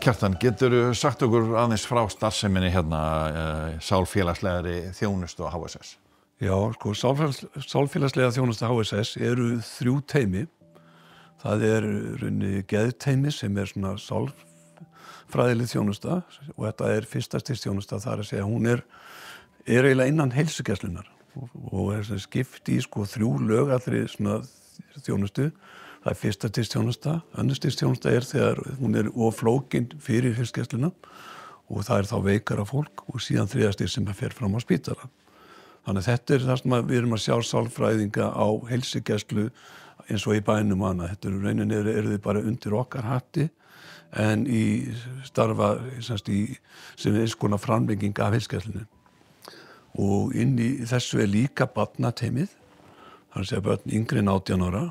Kjartan, geturðu sagt okkur aðeins frá starfseminni hérna sálfélagslegri þjónustu á HSS? Já, sko, sálfélagslega þjónustu HSS eru 3 teymi. Það runni geðteymi sem svona sálfræðileg þjónusta og þetta fyrsta stigs þjónusta, það að segja hún eiginlega innan heilsugæslunnar og skipt í sko 3 lög allri svona þjónustu. Það fyrsta stigs þjónusta, önnur stigs þjónusta þegar hún of flókin fyrir heilsugæsluna og það þá veikara fólk og síðan 3. stigs sem fer fram á spítala. Þannig að þetta það sem við erum að sjá sálfræðinga á heilsugæslu eins og í bænum og annað. Þetta rauninni eru þið bara undir okkar hatti en í starfa sem eins konar framlenging af heilsugæslunni. Og inn í þessu líka barnateymið, það að segja börn yngri en 18 ára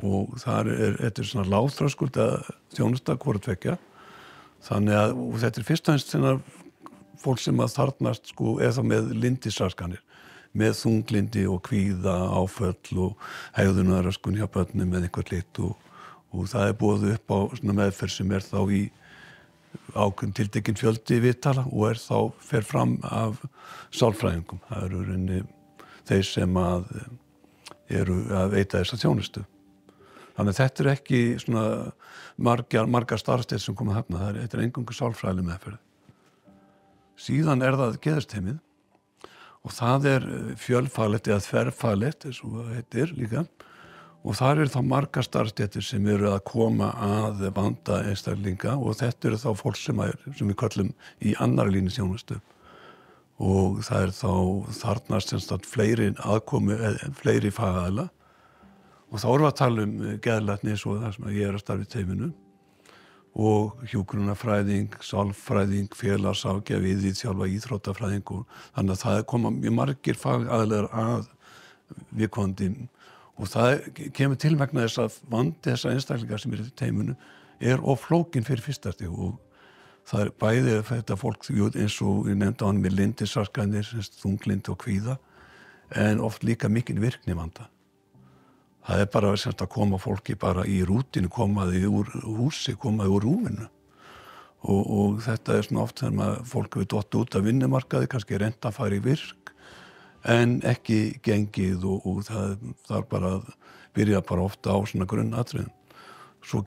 og þetta svona lágþröskulda þjónusta hvort tveggja. Þannig að og þetta fyrst og fremst fólk sem að þarfnast sko eða með lyndisraskanir, með þunglindi og kvíða, áföll og hegðunarröskun hjá börnum með einhvern lit og það boðið upp á svona meðferð sem þá í ákveðin tiltekinn fjöldi viðtala og þá fer fram af sálfræðingum. Það eru rauninni þeir sem eru að veita þessa þjónustu. Þannig að þetta ekki svona margar starfstétt sem koma þarna, þetta eingöngu sálfræðileg meðferð. Síðan það geðteymið og það fjölfaglegt eða þverfaglegt, eins og það heitir líka, og þar þá margar starfstéttir sem eru að koma að vanda einstaklinga og þetta þá fólk sem við köllum í annarri línu þjónustu. Og það þá þarfnast fleiri aðkomu, fleiri fagaðila. Og þá erum við að tala geðlækni svo það sem ég að starfa í teyminu og hjúkrunarfræðing, sálfræðing, félagsráðgjafi, viðþjálfa, íþróttafræðing og þannig að það koma mjög margir fagaðilar að viðkomandi og það kemur til vegna þess að vandi þessa einstaklingar sem í teyminu of flókin fyrir fyrsta stig og það bæði þetta fólk eins og ég nefndi á hann með lyndisraskanir, þunglind og kvíða en oft líka mikinn virknivanda. Það bara að koma fólki bara í rútinu, koma þau úr húsi, koma þau úr rúminu. Og þetta svona oft þegar fólk við dottið út af vinnumarkaði, kannski reynt að fara í virk, en ekki gengið og það bara að byrja bara ofta á svona grunnatriðum. Svo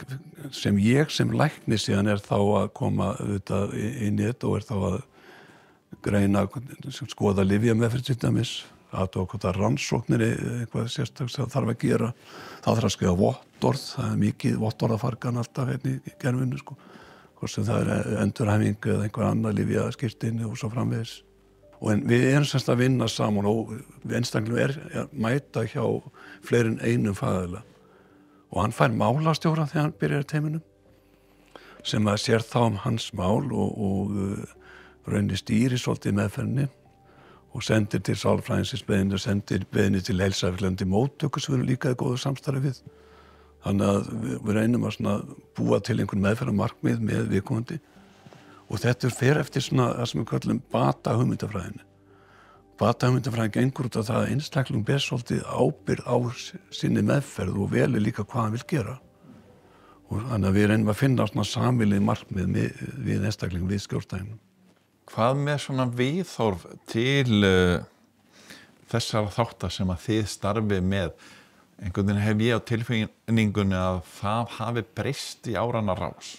sem ég sem lækni síðan þá að koma auðvitað inn í þetta og þá að greina, skoða lyfjameðferð til dæmis, hvort rannsóknir eitthvað sérstaklega þarf að gera. Það þarf að skrifa vottorð, það mikið vottorðafargan alltaf hérna í kerfinu sko. Hvort sem það endurhæfing eða einhver annar lyfjaskírteini og svo framvegis. En við erum semst að vinna saman og einstaklega að mæta hjá fleiri en einum fagaðila. Og hann fær málastjóra þegar hann byrjar í teyminu sem að sér þá hans mál og raunir stýri svolítið meðferðinni og sendir til sálfræðingsins beiðni og sendir beiðni til heilsufræðilegrar móttöku sem við erum líka í góðu samstarfi við. Þannig að við reynum að búa til einhvern meðferðarmarkmið með viðkomandi og þetta fer eftir svona það sem við kallum bata-hugmyndafræðinni. Bata-hugmyndafræðin gengur út af það að einstaklingur ber svolítið ábyrgð á sinni meðferð og velur líka hvað hann vil gera. Og þannig að við reynum að finna svona sameiginleg markmið við einstaklingum við skjólstæðinum. Hvað með svona viðhorf til þessara þátta sem að þið starfið með? Einhvern veginn hef ég á tilfinningunni að það hafi breyst í áranna rás.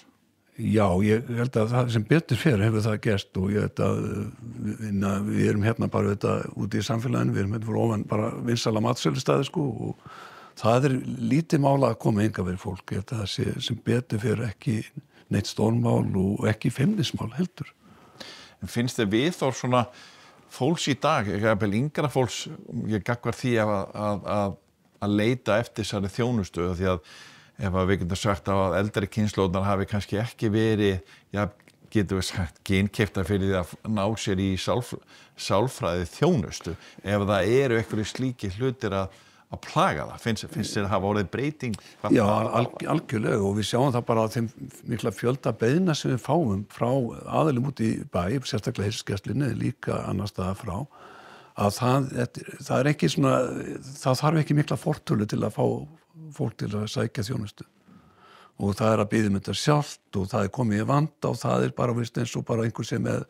Já, ég held að það sem betur fer hefur það gerst og ég held að við erum hérna bara úti í samfélaginu, við erum hérna fyrir ofan bara vinsæla matsölustæði sko og það lítið mála að koma hingað fyrir fólk. Ég held að það sem betur fer ekki neitt stórmál og ekki feimnismál heldur. En finnst þið viðhorf svona fólks í dag, jafnvel yngra fólks, ég gagnvart því að leita eftir þessari þjónustu því að ef við getum sagt að eldri kynslóðnar hafi kannski ekki verið, getum við sagt, geinkeyptar fyrir því að ná sér í sálfræði þjónustu, ef það eru einhverju slíkir hlutir að plaga það, finnst þér að hafa orðið breyting? Já, algjörlega og við sjáum það bara á þeim mikla fjölda beiðna sem við fáum frá aðilum út í bæ, sérstaklega heilsugæslunni, líka annars staðar frá, að það ekki svona, það þarf ekki mikla fortölu til að fá fólk til að sækja þjónustu. og það að biðja þetta sjálft og það komið í vanda og það bara vist eins og bara einhver sem er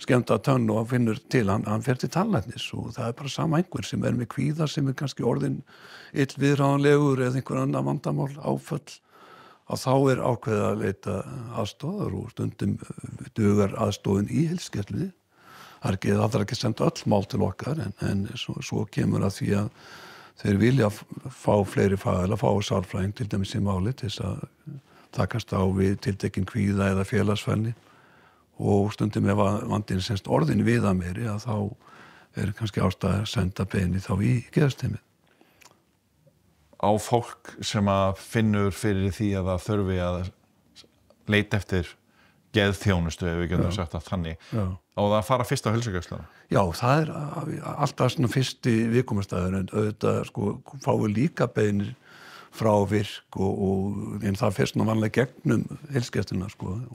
skemmta tönn og hann finnur til, hann fer til tannlæknis og það bara sama einhver sem með kvíða sem kannski orðin illviðráðanlegur eða einhver annar vandamál áföll að þá ákveðið að leita aðstoðar og stundum dugar aðstoðin í heilsugæslunni. Það er ekki senda öll mál til okkar en svo kemur að því að þeir vilja fá fleiri fagaðila, fá sálfræðing til dæmis í máli til þess að takast á við tiltekin kvíða eða félagsfælni og stundum ef vandinn semst orðin viða meiri að þá kannski ástæða að senda beiðni þá í geðteymið. Á fólk sem að finnur fyrir því að það þurfi að leita eftir geðþjónustu, ef við getum sagt að þannig, á það að fara fyrst á heilsugæsluna? Já, það alltaf svona fyrsti viðkomustæður en auðvitað fáum við líka beiðnir frá virk en það fyrst nú vanlega gegnum heilsugæsluna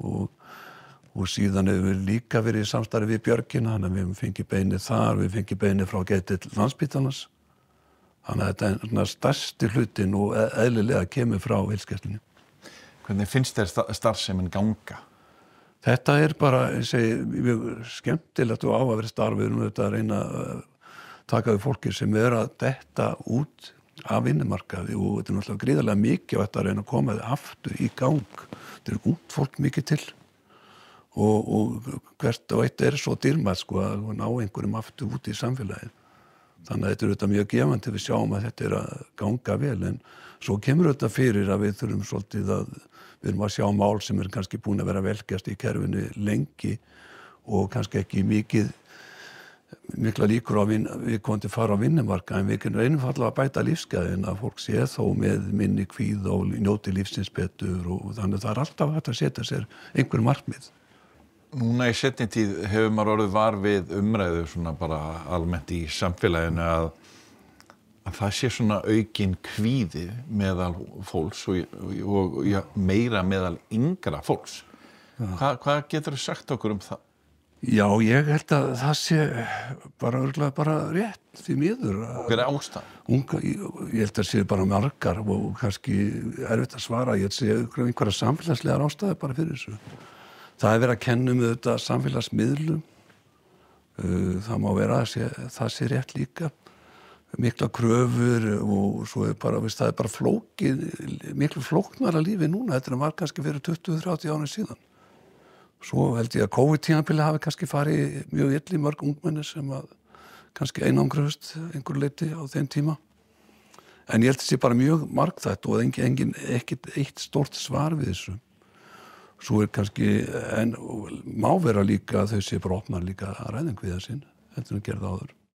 og síðan hefur við líka verið í samstarfi við Björgina, þannig að við hefum fengið beiðnir þar, við fengið beiðnir frá Geðdeild Landspítalans, þannig að þetta er stærsti hlutin og eðlilega kemur frá heilsugæslunni. Hvernig finnst þér starfsemin ganga? Þetta bara, ég segi, mjög skemmtilegt og á að vera starfið þetta að reyna að taka við fólki sem að detta út af vinnumarkaði og þetta náttúrulega gríðarlega mikið og þetta að reyna að koma þið aftur í gang. Þetta út fólk mikið til og hvert og eitt svo dýrmætt að ná einhverjum aftur út í samfélagið. Þannig að þetta þetta mjög gefandi við sjáum að þetta að ganga vel en svo kemur þetta fyrir að við þurfum svolítið við erum að sjá mál sem kannski búin að vera velkjast í kerfinu lengi og kannski ekki mikla líkur á við komum fara á vinnumarka en við reynum falla að bæta lífsgæðin að fólk sé þó með minni kvíða og njóti lífsins betur og þannig að það alltaf hægt að setja sér einhver markmið. Núna í seinni tíð hefur maður orðið var við umræðu svona bara almennt í samfélaginu að það sé svona aukin kvíði meðal fólks og meira meðal yngra fólks. Hvað getur þú sagt okkur um það? Já, ég held að það sé bara rétt því miður. Hver ástæðan? Ég held að sé bara margar og kannski erfitt að svara. Ég sé einhverja samfélagslegar ástæður bara fyrir þessu. Það verið að kenna þetta samfélagsmiðlum. Það má vera að það sé rétt líka. Mikla kröfur og svo það bara flókið, miklu flóknara lífi núna, þetta var kannski fyrir 20-30 ára síðan. Svo held ég að COVID-tímabilið hafi kannski farið mjög illa í mörg ungmenni sem að kannski einangruðust einhver leyti á þeim tíma. En ég held að það sé bara mjög margþætt og ekkert eitt stórt svar við þessu. Svo kannski, en má vera líka að þau sé bara opnar líka að ræðing við það sinn, þetta gerði áður.